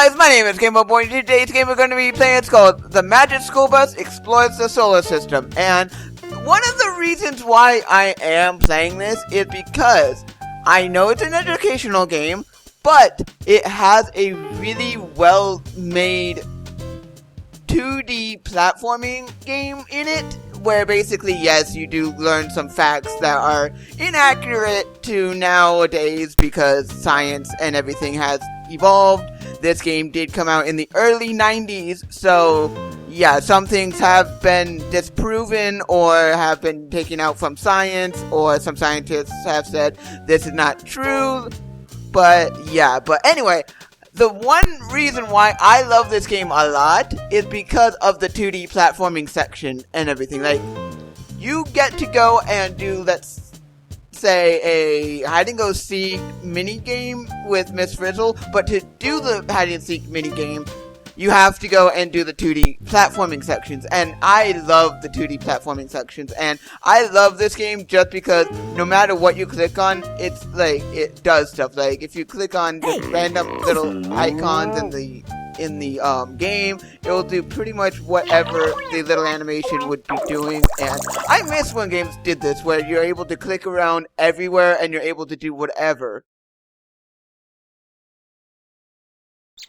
guys, my name is GamerBoy. Today's game we're going to be playing, it's called The Magic School Bus Explores the Solar System. And one of the reasons why I am playing this is because I know it's an educational game, but it has a really well-made 2D platforming game in it, where basically, yes, you do learn some facts that are inaccurate to nowadays because science and everything has evolved. This game did come out in the early 90s, so yeah, some things have been disproven or have been taken out from science, or some scientists have said this is not true. But yeah, but anyway, the one reason why I love this game a lot is because of the 2D platforming section and everything. Like, you get to go and do, let's say, a hide-and-go-seek mini-game with Miss Frizzle, but to do the hide-and-seek mini-game, you have to go and do the 2D platforming sections, and I love the 2D platforming sections, and I love this game just because no matter what you click on, it's like, it does stuff. Like, if you click on just random little icons in the game, it will do pretty much whatever the little animation would be doing. And I miss when games did this, where you're able to click around everywhere and you're able to do whatever.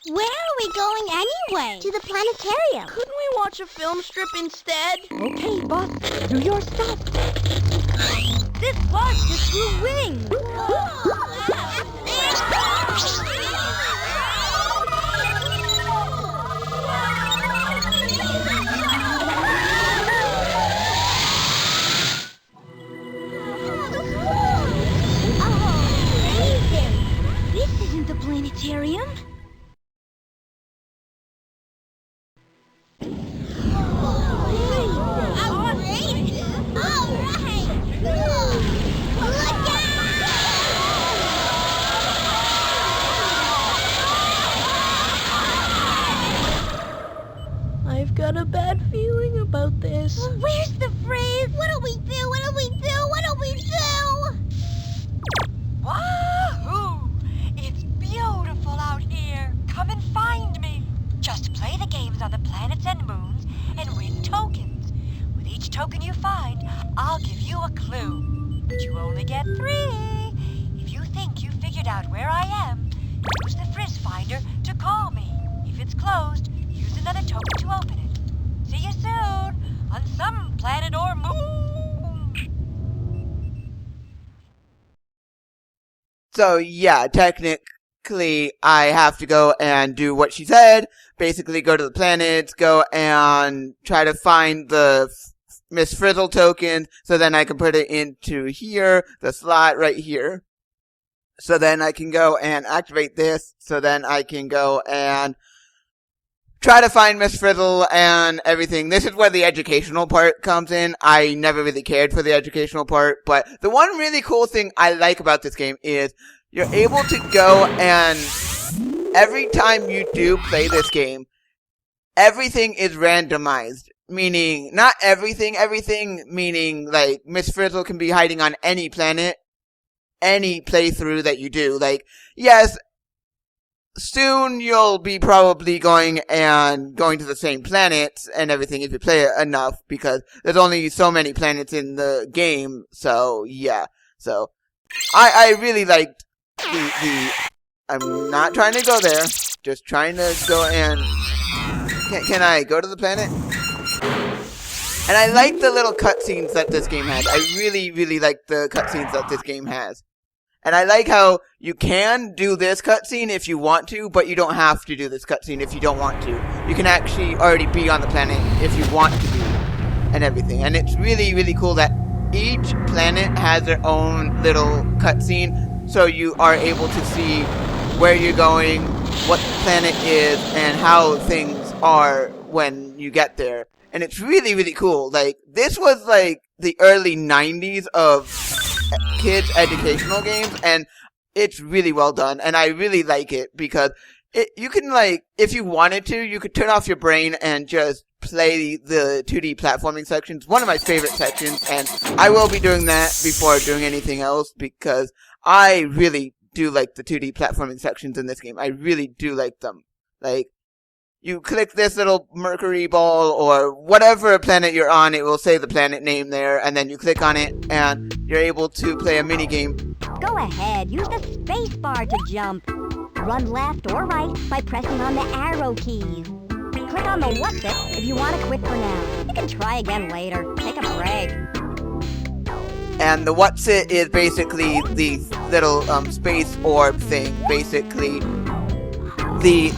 Where are we going anyway? To the planetarium. Couldn't we watch a film strip instead? Okay, boss, do your stuff. This bus just grew wings. This isn't the planetarium. I've got a bad feeling about this. Well, where's the phrase? What'll we do? What'll we do? What'll we do? WAHOO! It's beautiful out here. Come and find me. Just play the games on the planets and moons and win tokens. With each token you find, I'll give you a clue. But you only get 3. If you think you figured out where I am, use the Frizz Finder to call me. If it's closed, use another token to open it. See you soon on some planet or moon. So yeah, technically I have to go and do what she said. Basically go to the planets, go and try to find the Miss Frizzle token, so then I can put it into here, the slot right here. So then I can go and activate this, so then I can go and try to find Miss Frizzle and everything. This is where the educational part comes in. I never really cared for the educational part, but the one really cool thing I like about this game is you're able to go and every time you do play this game, everything is randomized. Meaning, not everything, meaning like Miss Frizzle can be hiding on any planet, any playthrough that you do. Like, yes, soon you'll be probably going to the same planets and everything if you play it enough, because there's only so many planets in the game. So yeah, so I really liked I'm not trying to go there, just trying to go and can I go to the planet? And I like the little cutscenes that this game has. I really, really like the cutscenes that this game has. And I like how you can do this cutscene if you want to, but you don't have to do this cutscene if you don't want to. You can actually already be on the planet if you want to be, and everything. And it's really, really cool that each planet has their own little cutscene, so you are able to see where you're going, what the planet is, and how things are when you get there. And it's really, really cool. Like, this was like the early 90s of kids' educational games, and it's really well done, and I really like it because you can, like, if you wanted to, you could turn off your brain and just play the 2D platforming sections. One of my favorite sections, and I will be doing that before doing anything else because I really do like the 2D platforming sections in this game. I really do like them. Like, you click this little Mercury ball or whatever planet you're on, it will say the planet name there, and then you click on it, and you're able to play a mini game. Go ahead, use the space bar to jump. Run left or right by pressing on the arrow keys. Click on the what's it if you want to quit for now. You can try again later. Take a break. And the what's it is basically the little space orb thing. Basically, the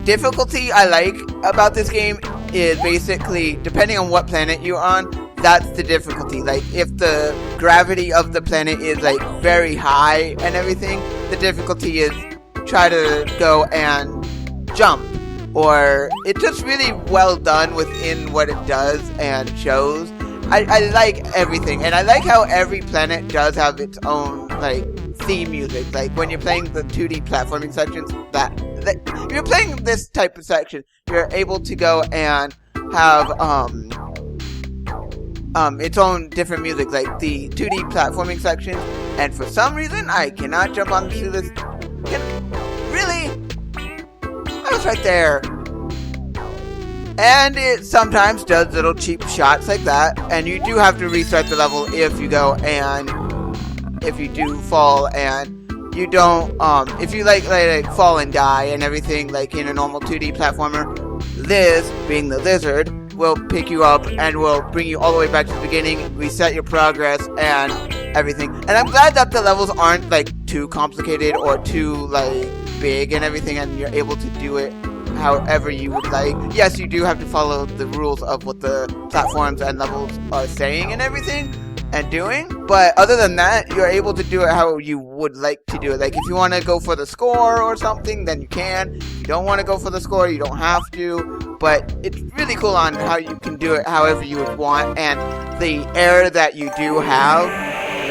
difficulty I like about this game is basically depending on what planet you're on. That's the difficulty. Like, if the gravity of the planet is like very high and everything, the difficulty is try to go and jump. Or it's just really well done within what it does and shows. I like everything, and I like how every planet does have its own like theme music. Like when you're playing the 2D platforming sections, that if you're playing this type of section, you're able to go and have its own different music, like the 2D platforming section. And for some reason, I cannot jump onto this. Really? I was right there. And it sometimes does little cheap shots like that, and you do have to restart the level if you go and if you do fall and you don't if you like fall and die and everything like in a normal 2D platformer. Liz, being the lizard, will pick you up and will bring you all the way back to the beginning, reset your progress and everything. And I'm glad that the levels aren't like too complicated or too like big and everything, and you're able to do it however you would like. Yes, you do have to follow the rules of what the platforms and levels are saying and everything and doing, but other than that, you're able to do it how you would like to do it. Like if you want to go for the score or something, then you can. If you don't want to go for the score, you don't have to, but it's really cool on how you can do it however you would want, and the error that you do have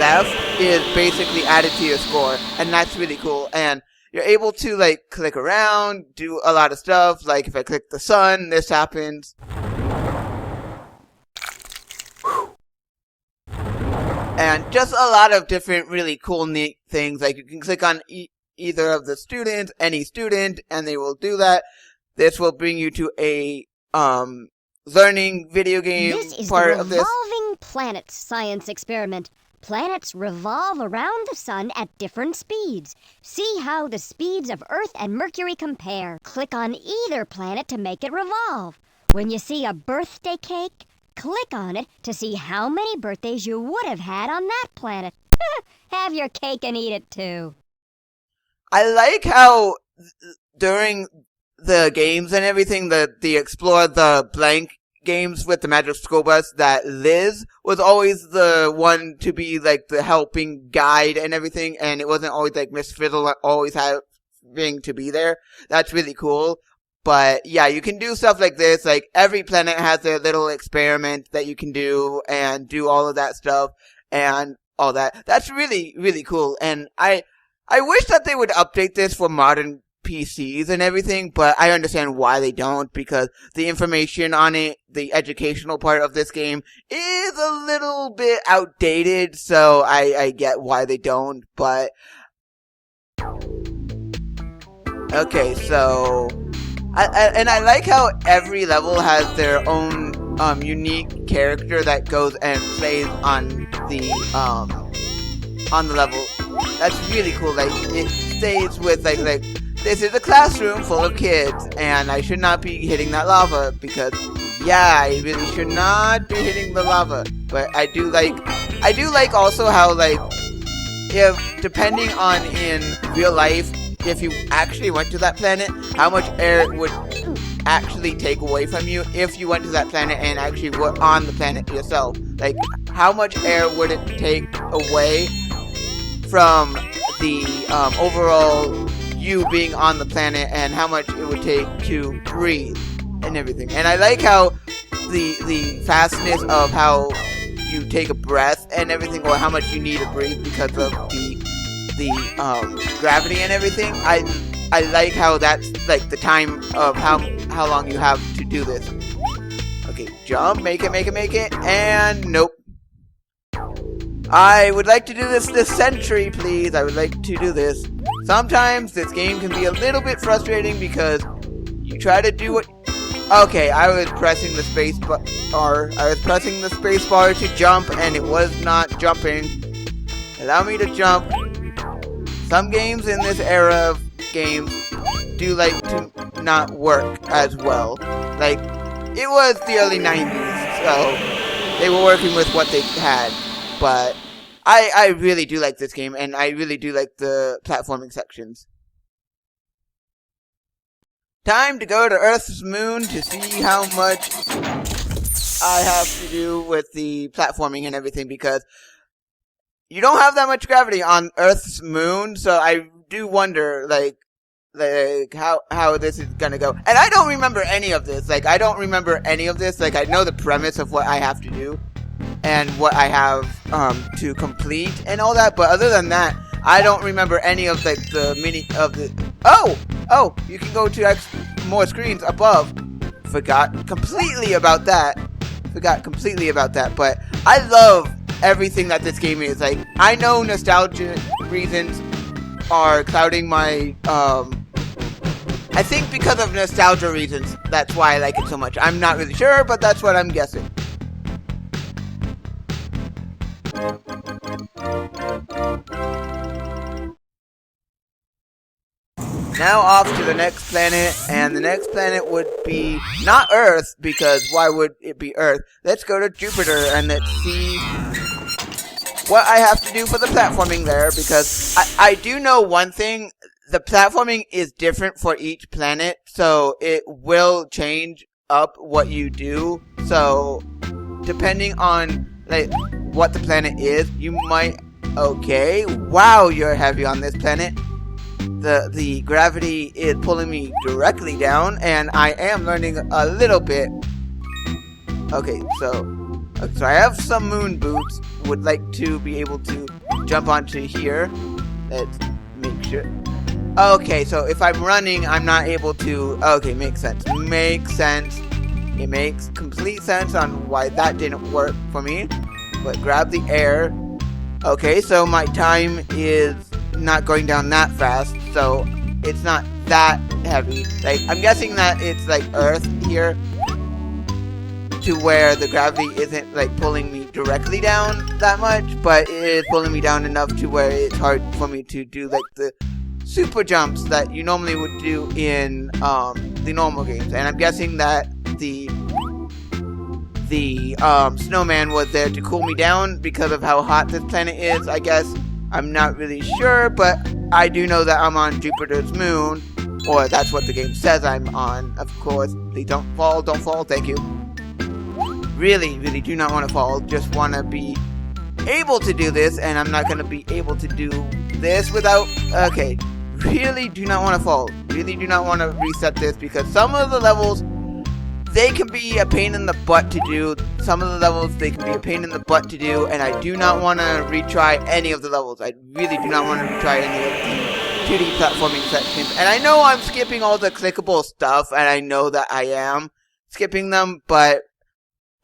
left is basically added to your score, and that's really cool. And you're able to like click around, do a lot of stuff. Like if I click the sun, this happens. And just a lot of different really cool, neat things. Like you can click on either of the students, any student, and they will do that. This will bring you to a learning video game part of this. This is the Revolving Planets science experiment. Planets revolve around the sun at different speeds. See how the speeds of Earth and Mercury compare. Click on either planet to make it revolve. When you see a birthday cake, click on it to see how many birthdays you would have had on that planet. Have your cake and eat it too. I like how during the games and everything, the Explore the Blank games with the Magic School Bus, that Liz was always the one to be like the helping guide and everything, and it wasn't always like Miss Fiddle always having to be there. That's really cool. But yeah, you can do stuff like this. Like every planet has their little experiment that you can do and do all of that stuff and all that. That's really, really cool. And I wish that they would update this for modern PCs and everything, but I understand why they don't, because the information on it, the educational part of this game, is a little bit outdated, so I get why they don't, but okay, so I like how every level has their own unique character that goes and plays on the level. That's really cool. Like it stays with like this is a classroom full of kids, and I should not be hitting that lava because, yeah, I really should not be hitting the lava. But I do like also how, like, if, depending on in real life, if you actually went to that planet, how much air it would actually take away from you if you went to that planet and actually were on the planet yourself. Like, how much air would it take away from the overall you being on the planet, and how much it would take to breathe and everything. And I like how the fastness of how you take a breath and everything, or how much you need to breathe because of the gravity and everything. I like how that's like the time of how long you have to do this. Okay, jump, make it, and nope. I would like to do this century, please. I would like to do this. Sometimes this game can be a little bit frustrating because you try to do what... Okay, I was pressing the space bar. I was pressing the space bar to jump, and it was not jumping. Allow me to jump. Some games in this era of games do like to not work as well. Like, it was the early 90s, so they were working with what they had. But I really do like this game, and I really do like the platforming sections. Time to go to Earth's moon to see how much I have to do with the platforming and everything, because you don't have that much gravity on Earth's moon, so I do wonder, like how this is gonna go. And I don't remember any of this. Like, I don't remember any of this. Like, I know the premise of what I have to do and what I have to complete and all that, but other than that, I don't remember any of like the Oh, you can go to more screens above. Forgot completely about that. But I love everything that this game is. Like, I know nostalgia reasons are clouding my I think because of nostalgia reasons, that's why I like it so much. I'm not really sure, but that's what I'm guessing. Now off to the next planet, and the next planet would be not Earth, because why would it be Earth? Let's go to Jupiter and let's see what I have to do for the platforming there, because I do know one thing. The platforming is different for each planet, so it will change up what you do. So depending on like what the planet is, you might... Okay, wow, you're heavy on this planet. The gravity is pulling me directly down, and I am learning a little bit. Okay, so I have some moon boots. Would like to be able to jump onto here. Let's make sure. Okay, so if I'm running, I'm not able to... Okay, makes sense. It makes complete sense on why that didn't work for me. But grab the air. Okay, so my time is not going down that fast, so it's not that heavy. Like, I'm guessing that it's like Earth here, to where the gravity isn't like pulling me directly down that much, but it is pulling me down enough to where it's hard for me to do like the super jumps that you normally would do in the normal games. And I'm guessing that the snowman was there to cool me down because of how hot this planet is, I guess. I'm not really sure, but I do know that I'm on Jupiter's moon, or that's what the game says I'm on, of course. Please don't fall, thank you. Really, really do not want to fall, just want to be able to do this, and I'm not going to be able to do this without... Okay, really do not want to fall, really do not want to reset this, because some of the levels, they can be a pain in the butt to do. Some of the levels, they can be a pain in the butt to do, and I do not want to retry any of the levels. I really do not want to retry any of the 2D platforming sections. And I know I'm skipping all the clickable stuff, and I know that I am skipping them, but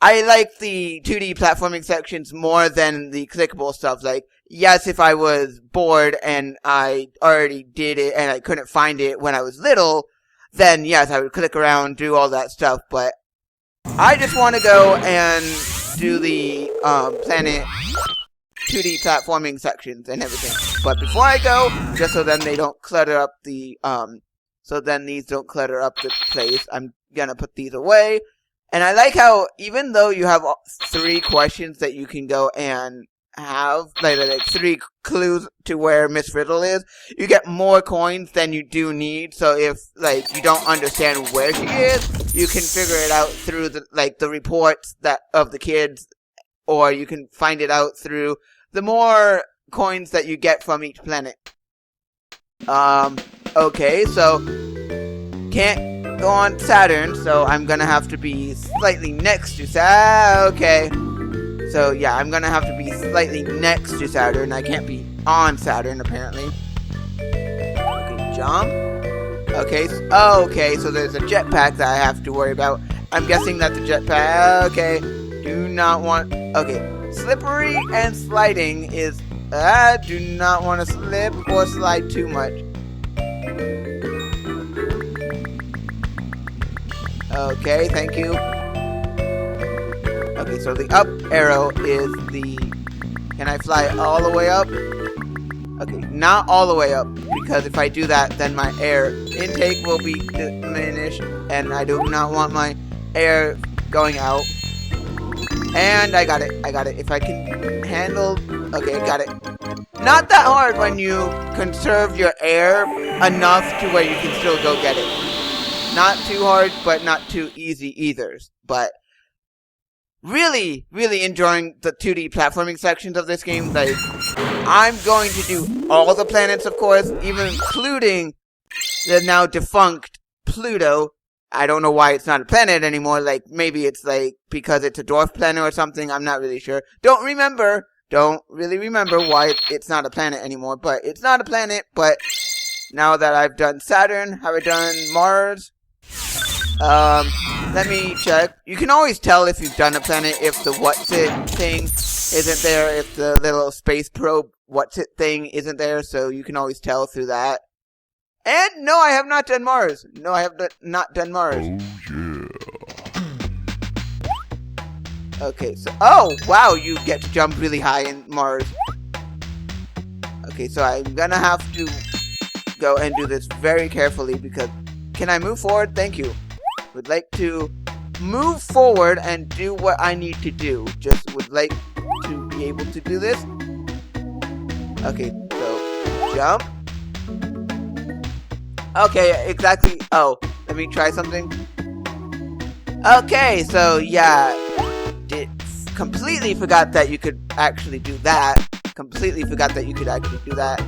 I like the 2D platforming sections more than the clickable stuff. Like, yes, if I was bored and I already did it and I couldn't find it when I was little, then yes, I would click around, do all that stuff, but I just want to go and do the planet 2D platforming sections and everything. But before I go, just so then they don't clutter up the these don't clutter up the place, I'm gonna put these away. And I like how, even though you have 3 questions that you can go and have, like 3 clues to where Miss Frizzle is, you get more coins than you do need. So if, like, you don't understand where she is, you can figure it out through the reports of the kids, or you can find it out through the more coins that you get from each planet. Okay, so can't go on Saturn, so I'm gonna have to be slightly next to Saturn. Okay. So yeah, I'm gonna have to be slightly next to Saturn. I can't be on Saturn, apparently. Okay, jump. Okay, so there's a jetpack that I have to worry about. I'm guessing that the jetpack... Okay, do not want... Okay, slippery and sliding is... I do not want to slip or slide too much. Okay, thank you. Okay, so the up arrow is the... Can I fly all the way up? Okay, not all the way up, because if I do that, then my air intake will be diminished, and I do not want my air going out. And I got it. If I can handle... Okay, got it. Not that hard when you conserve your air enough to where you can still go get it. Not too hard, but not too easy either. But really, really enjoying the 2D platforming sections of this game. Like, I'm going to do all the planets, of course, even including the now defunct Pluto. I don't know why it's not a planet anymore. Like, maybe it's like because it's a dwarf planet or something. I'm not really sure. Don't really remember why it's not a planet anymore. But it's not a planet. But now that I've done Saturn, have I done Mars? Let me check. You can always tell if you've done a planet if the what's-it thing isn't there, if the little space probe what's-it thing isn't there, so you can always tell through that. And no, I have not done Mars. No, I have not done Mars. Oh, yeah. Okay, so... Oh, wow, you get to jump really high in Mars. Okay, so I'm gonna have to go and do this very carefully because... Can I move forward? Thank you. Would like to move forward and do what I need to do. Just would like to be able to do this. Okay, so jump. Okay, exactly. Oh, let me try something. Okay, so yeah, completely forgot that you could actually do that. Completely forgot that you could actually do that.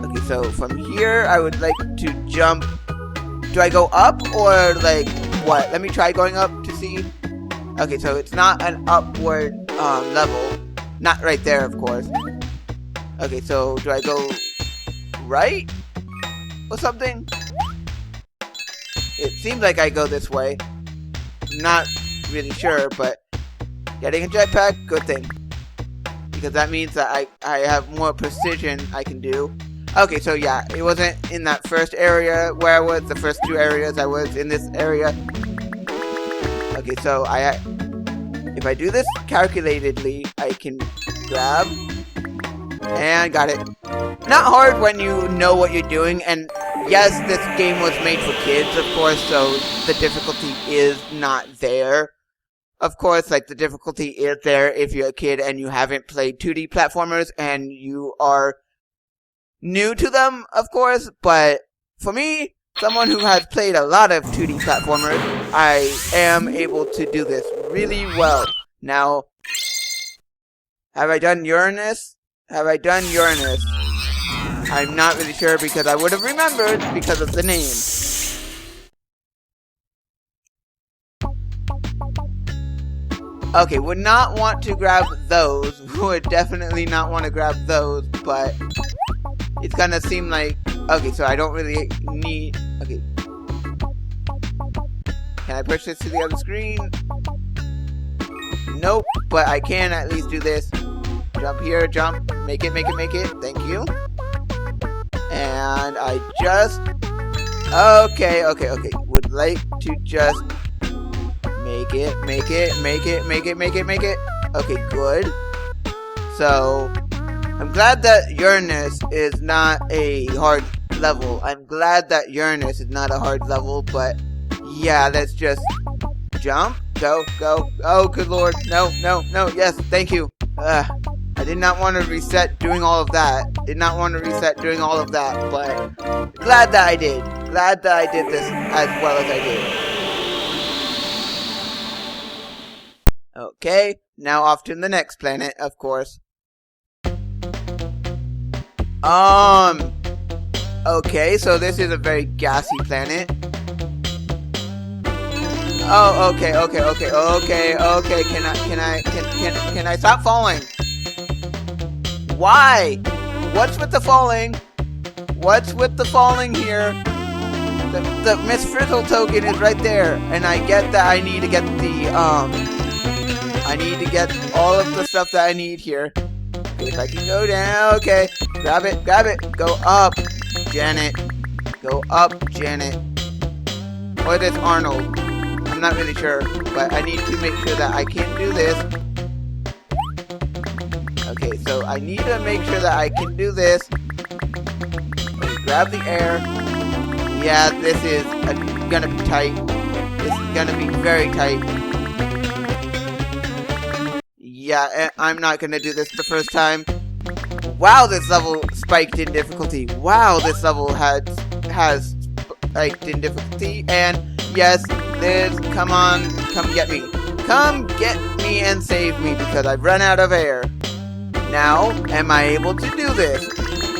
Okay, so from here, I would like to jump. Do I go up or like what? Let me try going up to see. Okay, so it's not an upward level. Not right there, of course. Okay, so do I go right or something? It seems like I go this way. Not really sure, but getting a jetpack, good thing. Because that means that I have more precision I can do. Okay, so yeah, it wasn't in that first area where I was. The first two areas I was in this area. Okay, so if I do this calculatedly, I can grab and got it. Not hard when you know what you're doing, and yes, this game was made for kids, of course, so the difficulty is not there. Of course, like, the difficulty is there if you're a kid and you haven't played 2D platformers and you are new to them, of course, but for me, someone who has played a lot of 2D platformers, I am able to do this really well. Now, have I done Uranus? Have I done Uranus? I'm not really sure because I would have remembered because of the name. Okay, would not want to grab those. Would definitely not want to grab those, but it's gonna seem like... Okay, so I don't really need... Okay. Can I push this to the other screen? Nope, but I can at least do this. Jump here, jump. Make it. Thank you. And I just... Okay. Would like to just... Make it. Okay, good. So... I'm glad that Uranus is not a hard level. But yeah, let's just jump. Go. Oh, good lord. No. Yes, thank you. I did not want to reset doing all of that. But glad that I did. Glad that I did this as well as I did. Okay, now off to the next planet, of course. Okay, so this is a very gassy planet. Oh, okay. Can I stop falling? Why? What's with the falling? What's with the falling here? The Miss Frizzle token is right there, and I get that I need to get the I need to get all of the stuff that I need here. Okay, if I can go down, okay. Grab it, go up, Janet. Go up, Janet. Or this Arnold. I'm not really sure, but I need to make sure that I can do this. Okay, so I need to make sure that I can do this. Okay, grab the air. Yeah, this is gonna be tight. This is gonna be very tight. Yeah, I'm not gonna do this the first time. Wow, this level spiked in difficulty. Wow, this level has spiked in difficulty. And yes, Liz, come on, come get me. Come get me and save me because I've run out of air. Now, am I able to do this?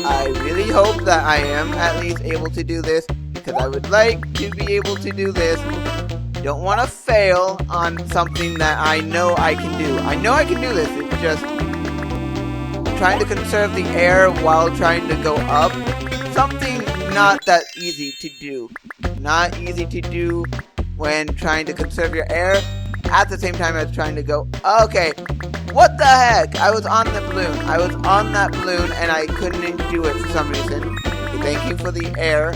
I really hope that I am at least able to do this because I would like to be able to do this. Don't want to fail on something that I know I can do. I know I can do this. It's just trying to conserve the air while trying to go up. Something not that easy to do. Not easy to do when trying to conserve your air at the same time as trying to go. Okay. What the heck? I was on the balloon. I was on that balloon and I couldn't do it for some reason. Okay, thank you for the air.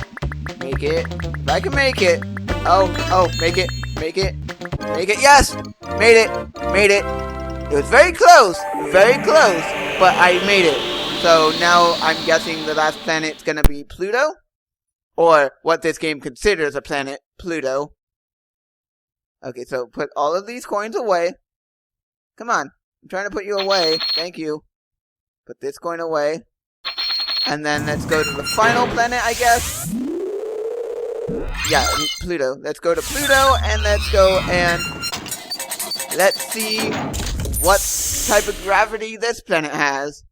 Make it. If I can make it. Oh, make it. Yes! Made it. It was very close, but I made it. So now I'm guessing the last planet's gonna be Pluto? Or what this game considers a planet, Pluto. Okay, so put all of these coins away. Come on, I'm trying to put you away. Thank you. Put this coin away. And then let's go to the final planet, I guess. Yeah, Pluto. Let's go to Pluto and let's go and let's see what type of gravity this planet has.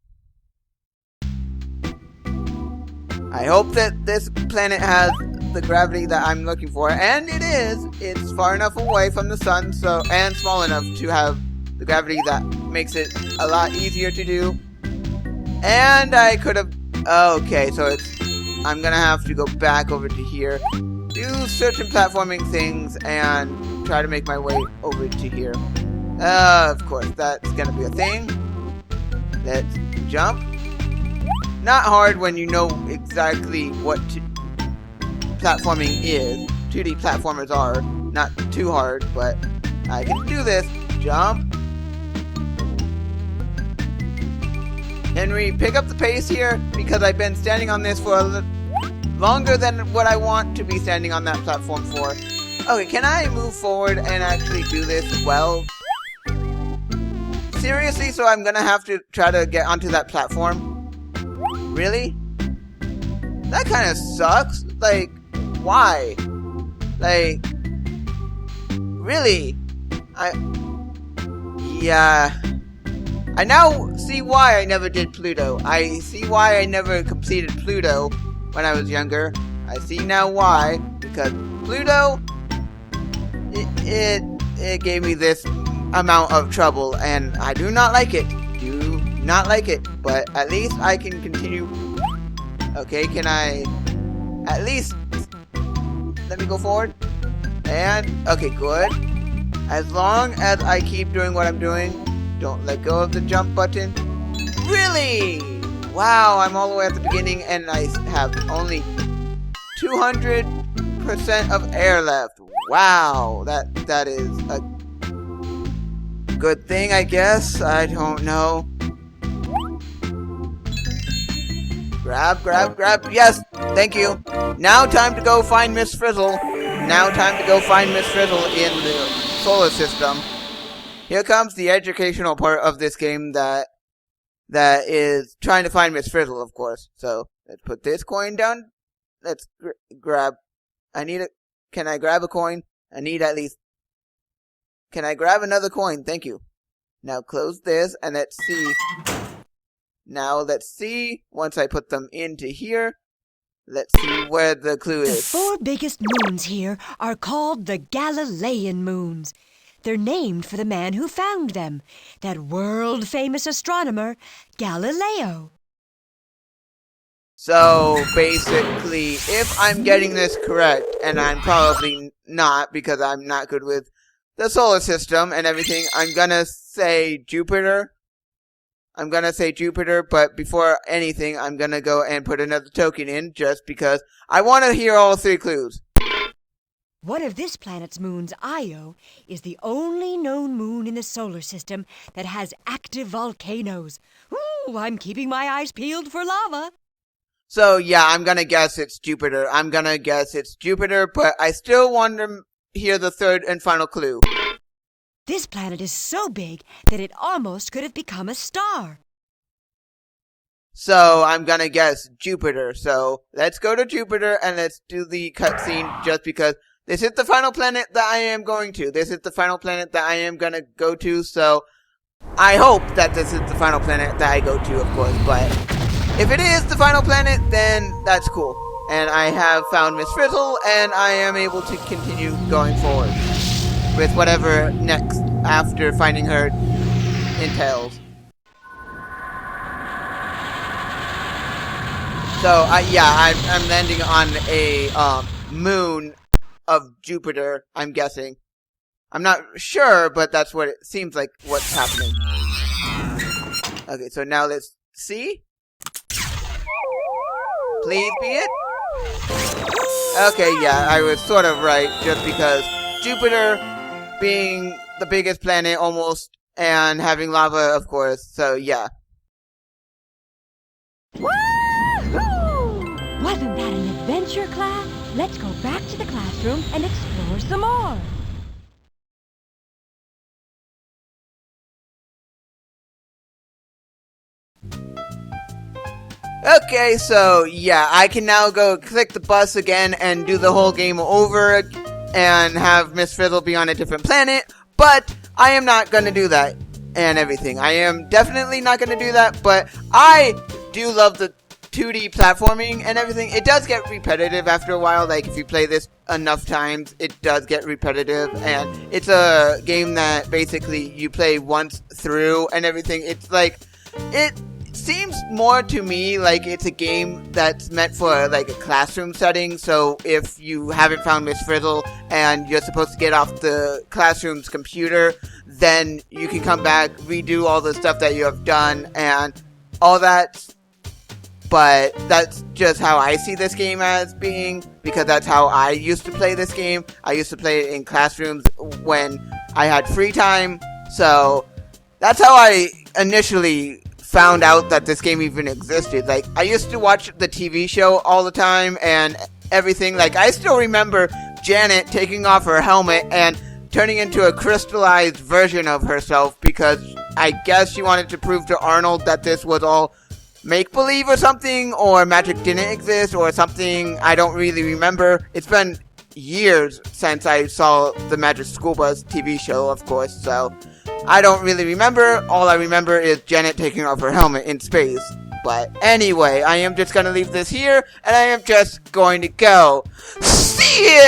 I hope that this planet has the gravity that I'm looking for, and it is. It's far enough away from the sun, so and small enough to have the gravity that makes it a lot easier to do. And I could have. Okay, so I'm gonna have to go back over to here, do certain platforming things, and try to make my way over to here. Of course, that's gonna be a thing. Let's jump. Not hard when you know exactly what platforming is. 2D platformers are not too hard, but I can do this. Jump. Henry, pick up the pace here because I've been standing on this for longer than what I want to be standing on that platform for. Okay, can I move forward and actually do this well? Seriously, so I'm gonna have to try to get onto that platform? Really? That kind of sucks. Like, why? Like, really? Yeah. I now see why I never did Pluto. I see why I never completed Pluto when I was younger. I see now why. Because Pluto, it gave me this amount of trouble, and I do not like it. Do not like it. But at least I can continue. Okay, can I at least let me go forward? And okay, good. As long as I keep doing what I'm doing, don't let go of the jump button. Really? Wow, I'm all the way at the beginning and I have only 200% of air left. Wow, that is a good thing, I guess. I don't know. Grab. Yes, thank you. Now time to go find Miss Frizzle. Now time to go find Miss Frizzle in the solar system. Here comes the educational part of this game that is trying to find Miss Frizzle, of course. So let's put this coin down. Let's grab. Can I grab a coin? I need at least. Can I grab another coin? Thank you. Now close this and let's see. Now let's see. Once I put them into here, let's see where the clue is. The 4 biggest moons here are called the Galilean moons. They're named for the man who found them, that world-famous astronomer, Galileo. So, basically, if I'm getting this correct, and I'm probably not because I'm not good with the solar system and everything, I'm gonna say Jupiter. But before anything, I'm gonna go and put another token in just because I want to hear all 3 clues. One of this planet's moons, Io, is the only known moon in the solar system that has active volcanoes. Ooh, I'm keeping my eyes peeled for lava. So yeah, I'm gonna guess it's Jupiter. But I still want to hear the 3rd and final clue. This planet is so big that it almost could have become a star. So I'm gonna guess Jupiter. So let's go to Jupiter and let's do the cutscene just because this is the final planet that I am going to. This is the final planet that I am gonna go to, so I hope that this is the final planet that I go to, of course, but if it is the final planet, then that's cool. And I have found Miss Frizzle, and I am able to continue going forward with whatever next after finding her entails. So, I'm landing on a moon of Jupiter, I'm guessing. I'm not sure, but that's what it seems like what's happening. Okay, so now let's see. Please be it. Okay, yeah, I was sort of right, just because Jupiter being the biggest planet almost, and having lava, of course, so yeah. Wahoo! Wasn't that an adventure, class? Let's go back to the classroom and explore some more. Okay, so yeah, I can now go click the bus again and do the whole game over and have Miss Frizzle be on a different planet, but I am not gonna do that and everything. I am definitely not gonna do that, but I do love the 2D platforming and everything. It does get repetitive after a while, like if you play this enough times, it does get repetitive, and it's a game that basically you play once through and everything. It's like, it seems more to me like it's a game that's meant for like a classroom setting, so if you haven't found Miss Frizzle and you're supposed to get off the classroom's computer, then you can come back, redo all the stuff that you have done and all that. But that's just how I see this game as being, because that's how I used to play this game. I used to play it in classrooms when I had free time, so that's how I initially found out that this game even existed. Like, I used to watch the TV show all the time and everything. Like, I still remember Janet taking off her helmet and turning into a crystallized version of herself, because I guess she wanted to prove to Arnold that this was all make-believe or something, or magic didn't exist or something. I don't really remember. It's been years since I saw the Magic School Bus TV show, of course, so I don't really remember. All I remember is Janet taking off her helmet in space. But anyway, I am just going to leave this here, and I am just going to go. See ya!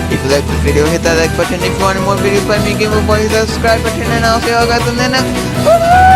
If you like this video, hit that like button. If you want more videos by me, GamerBoy, hit that subscribe button, and I'll see you all guys in the next.